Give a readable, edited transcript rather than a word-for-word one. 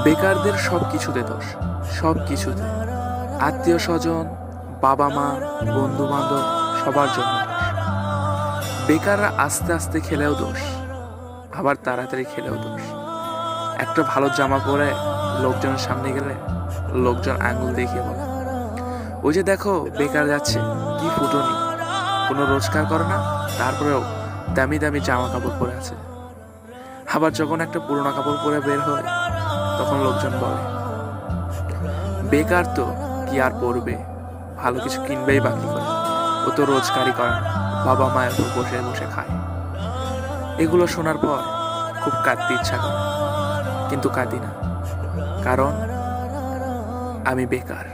বেকারদের সব কিছুতে দোষ, সব কিছুতে। আত্মীয় স্বজন, বাবা মা, বন্ধু বান্ধব, সবার জন্য দোষ। বেকাররা আস্তে আস্তে খেলেও দোষ, আবার তাড়াতাড়ি খেলেও দোষ। একটা ভালো জামা পরে লোকজনের সামনে গেলে লোকজন আঙ্গুল দেখিয়ে বলে, ওই যে দেখো বেকার যাচ্ছে, কি ফুটনি, কোনো রোজগার করে না, তারপরেও দামি দামি জামা কাপড় পরে আছে। আবার যখন একটা পুরোনো কাপড় পরে বের হয়, তখন লোকজন বলে, বেকার তো কি আর পরবে, ভালো কিছু কিনবেই বাকি করে, ও তো রোজগারই করে না, বাবা মায়ের উপর বসে বসে খায়। এগুলো শোনার পর খুব কাঁদতে ইচ্ছা করে, কিন্তু কাঁদি না, কারণ আমি বেকার।